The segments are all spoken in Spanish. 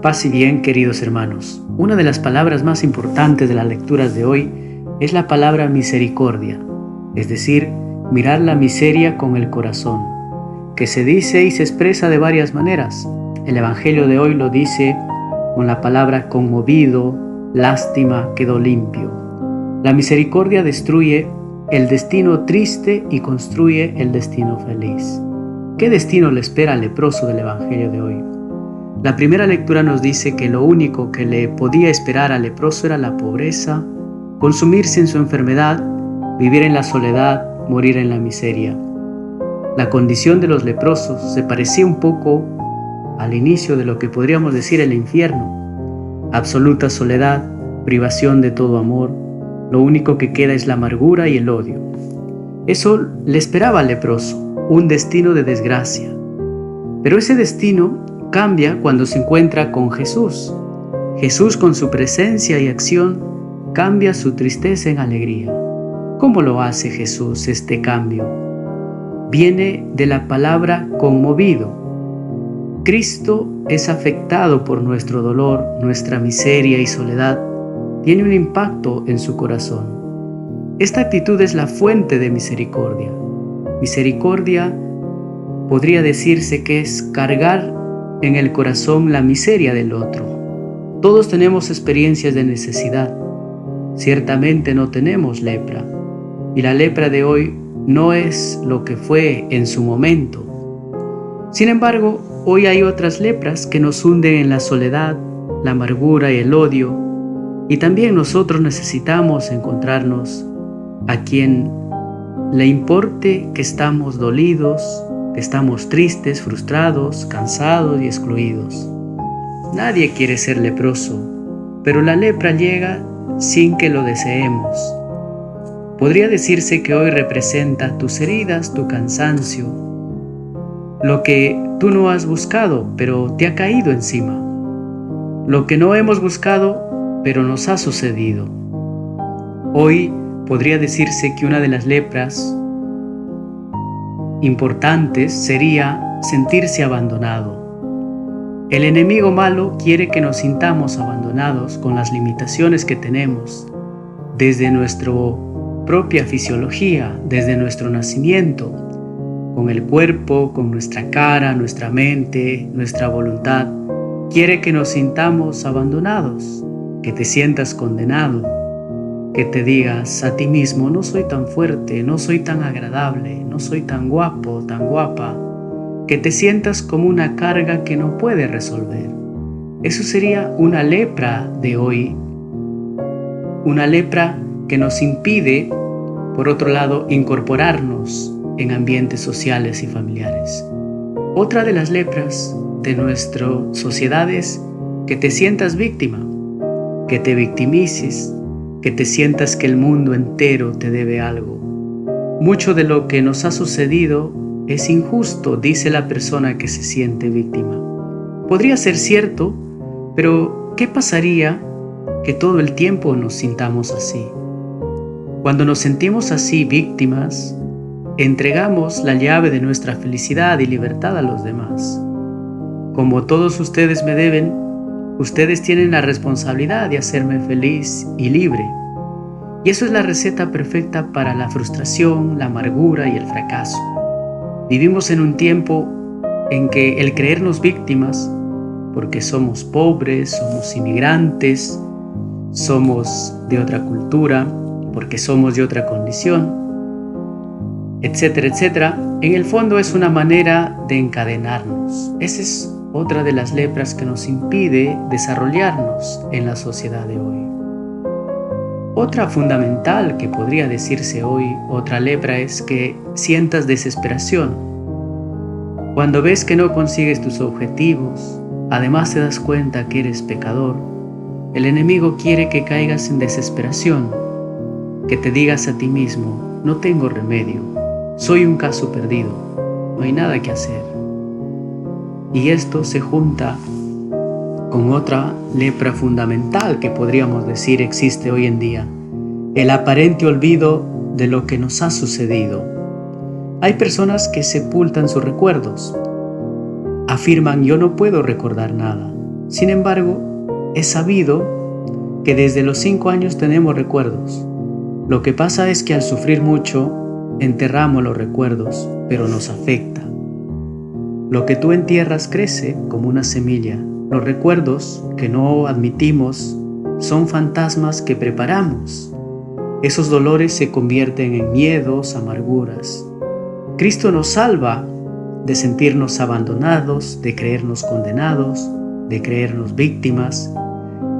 Paz y bien, queridos hermanos. Una de las palabras más importantes de las lecturas de hoy es la palabra misericordia, es decir, mirar la miseria con el corazón, que se dice y se expresa de varias maneras. El Evangelio de hoy lo dice con la palabra conmovido, lástima, quedó limpio. La misericordia destruye el destino triste y construye el destino feliz. ¿Qué destino le espera al leproso del Evangelio de hoy? La primera lectura nos dice que lo único que le podía esperar al leproso era la pobreza, consumirse en su enfermedad, vivir en la soledad, morir en la miseria. La condición de los leprosos se parecía un poco al inicio de lo que podríamos decir el infierno. Absoluta soledad, privación de todo amor, lo único que queda es la amargura y el odio. Eso le esperaba al leproso, un destino de desgracia. Pero ese destino cambia cuando se encuentra con Jesús. Jesús, con su presencia y acción, cambia su tristeza en alegría. ¿Cómo lo hace Jesús este cambio? Viene de la palabra conmovido. Cristo es afectado por nuestro dolor, nuestra miseria y soledad. Tiene un impacto en su corazón. Esta actitud es la fuente de misericordia. Misericordia podría decirse que es cargar en el corazón la miseria del otro. Todos tenemos experiencias de necesidad. Ciertamente no tenemos lepra, y la lepra de hoy no es lo que fue en su momento. Sin embargo, hoy hay otras lepras que nos hunden en la soledad, la amargura y el odio, y también nosotros necesitamos encontrarnos a quien le importe que estamos dolidos, que estamos tristes, frustrados, cansados y excluidos. Nadie quiere ser leproso, pero la lepra llega sin que lo deseemos. Podría decirse que hoy representa tus heridas, tu cansancio, lo que tú no has buscado, pero te ha caído encima, lo que no hemos buscado, pero nos ha sucedido. Hoy podría decirse que una de las lepras importantes sería sentirse abandonado. El enemigo malo quiere que nos sintamos abandonados con las limitaciones que tenemos desde nuestra propia fisiología, desde nuestro nacimiento, con el cuerpo, con nuestra cara, nuestra mente, nuestra voluntad. Quiere que nos sintamos abandonados, que te sientas condenado, que te digas a ti mismo: no soy tan fuerte, no soy tan agradable, no soy tan guapo, tan guapa, que te sientas como una carga que no puedes resolver. Eso sería una lepra de hoy, una lepra que nos impide, por otro lado, incorporarnos en ambientes sociales y familiares. Otra de las lepras de nuestra sociedad es que te sientas víctima, que te victimices, que te sientas que el mundo entero te debe algo. Mucho de lo que nos ha sucedido es injusto, dice la persona que se siente víctima. Podría ser cierto, pero ¿qué pasaría que todo el tiempo nos sintamos así? Cuando nos sentimos así, víctimas, entregamos la llave de nuestra felicidad y libertad a los demás. Como todos ustedes me deben, ustedes tienen la responsabilidad de hacerme feliz y libre. Y eso es la receta perfecta para la frustración, la amargura y el fracaso. Vivimos en un tiempo en que el creernos víctimas, porque somos pobres, somos inmigrantes, somos de otra cultura, porque somos de otra condición, etcétera, etcétera, en el fondo es una manera de encadenarnos. Esa es otra de las lepras que nos impide desarrollarnos en la sociedad de hoy. Otra fundamental que podría decirse hoy, otra lepra, es que sientas desesperación. Cuando ves que no consigues tus objetivos, además te das cuenta que eres pecador, el enemigo quiere que caigas en desesperación, que te digas a ti mismo: no tengo remedio, soy un caso perdido, no hay nada que hacer. Y esto se junta con otra lepra fundamental que podríamos decir existe hoy en día: el aparente olvido de lo que nos ha sucedido. Hay personas que sepultan sus recuerdos, afirman: yo no puedo recordar nada, Sin embargo, es sabido que desde los 5 años tenemos recuerdos. Lo que pasa es que al sufrir mucho, enterramos los recuerdos, pero nos afecta. Lo que tú entierras crece como una semilla. Los recuerdos que no admitimos son fantasmas que preparamos. Esos dolores se convierten en miedos, amarguras. Cristo nos salva de sentirnos abandonados, de creernos condenados, de creernos víctimas,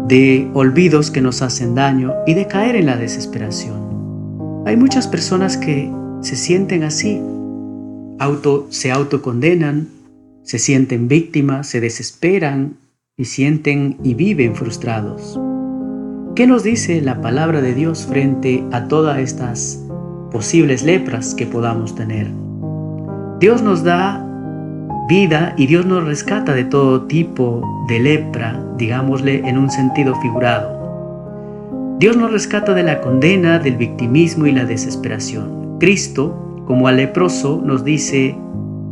de olvidos que nos hacen daño y de caer en la desesperación. Hay muchas personas que se sienten así, se autocondenan, se sienten víctimas, se desesperan y sienten y viven frustrados. ¿Qué nos dice la palabra de Dios frente a todas estas posibles lepras que podamos tener? Dios nos da vida y Dios nos rescata de todo tipo de lepra, digámosle en un sentido figurado. Dios nos rescata de la condena, del victimismo y la desesperación. Cristo, como al leproso, nos dice: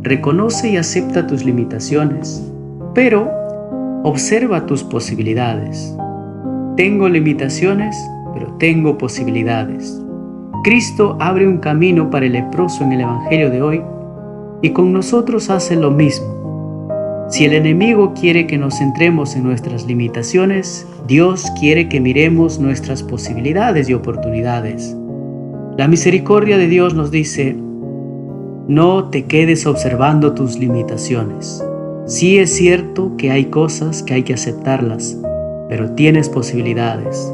reconoce y acepta tus limitaciones, pero observa tus posibilidades. Tengo limitaciones, pero tengo posibilidades. Cristo abre un camino para el leproso en el Evangelio de hoy y con nosotros hace lo mismo. Si el enemigo quiere que nos centremos en nuestras limitaciones, Dios quiere que miremos nuestras posibilidades y oportunidades. La misericordia de Dios nos dice: no te quedes observando tus limitaciones. Sí es cierto que hay cosas que hay que aceptarlas, pero tienes posibilidades.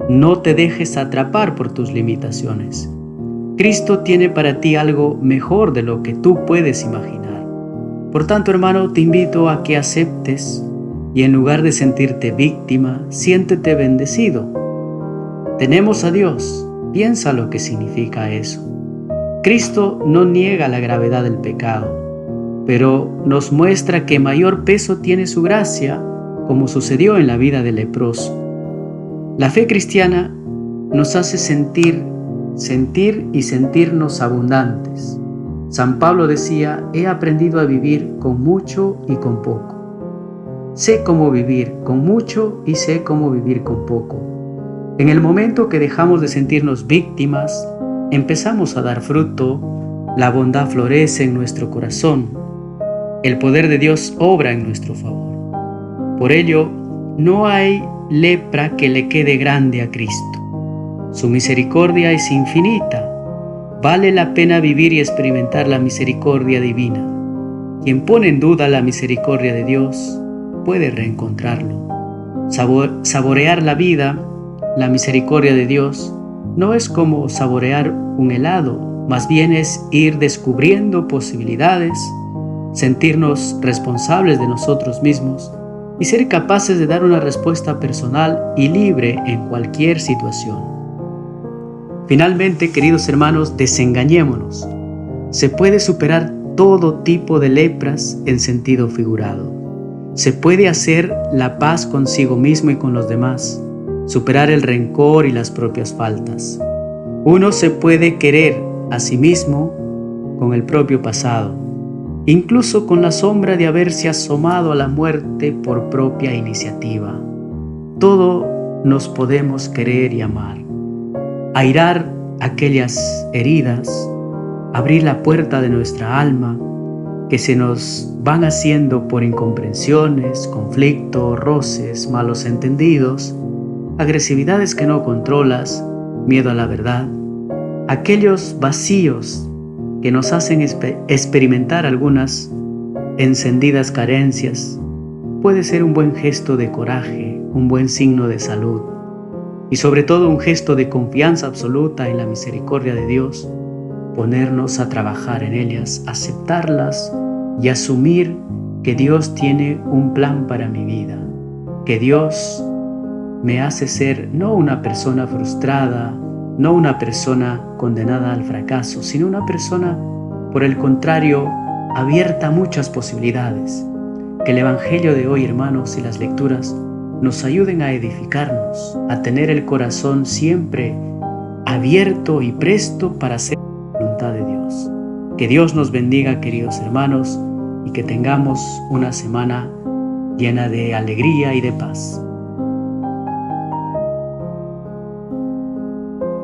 No te dejes atrapar por tus limitaciones. Cristo tiene para ti algo mejor de lo que tú puedes imaginar. Por tanto, hermano, te invito a que aceptes y en lugar de sentirte víctima, siéntete bendecido. Tenemos a Dios. Piensa lo que significa eso. Cristo no niega la gravedad del pecado, pero nos muestra que mayor peso tiene su gracia, como sucedió en la vida del leproso. La fe cristiana nos hace sentir y sentirnos abundantes. San Pablo decía: he aprendido a vivir con mucho y con poco. Sé cómo vivir con mucho y sé cómo vivir con poco. En el momento que dejamos de sentirnos víctimas, empezamos a dar fruto, la bondad florece en nuestro corazón, el poder de Dios obra en nuestro favor. Por ello, no hay lepra que le quede grande a Cristo. Su misericordia es infinita. Vale la pena vivir y experimentar la misericordia divina. Quien pone en duda la misericordia de Dios puede reencontrarlo. Saborear la vida, la misericordia de Dios, no es como saborear un helado, más bien es ir descubriendo posibilidades, sentirnos responsables de nosotros mismos y ser capaces de dar una respuesta personal y libre en cualquier situación. Finalmente, queridos hermanos, desengañémonos. Se puede superar todo tipo de lepras en sentido figurado. Se puede hacer la paz consigo mismo y con los demás, superar el rencor y las propias faltas. Uno se puede querer a sí mismo con el propio pasado, incluso con la sombra de haberse asomado a la muerte por propia iniciativa. Todo nos podemos querer y amar. Airar aquellas heridas, abrir la puerta de nuestra alma que se nos van haciendo por incomprensiones, conflictos, roces, malos entendidos, agresividades que no controlas, miedo a la verdad, aquellos vacíos que nos hacen experimentar algunas encendidas carencias, puede ser un buen gesto de coraje, un buen signo de salud y sobre todo un gesto de confianza absoluta en la misericordia de Dios, ponernos a trabajar en ellas, aceptarlas y asumir que Dios tiene un plan para mi vida, que Dios me hace ser no una persona frustrada, no una persona condenada al fracaso, sino una persona, por el contrario, abierta a muchas posibilidades. Que el Evangelio de hoy, hermanos, y las lecturas nos ayuden a edificarnos, a tener el corazón siempre abierto y presto para hacer la voluntad de Dios. Que Dios nos bendiga, queridos hermanos, y que tengamos una semana llena de alegría y de paz.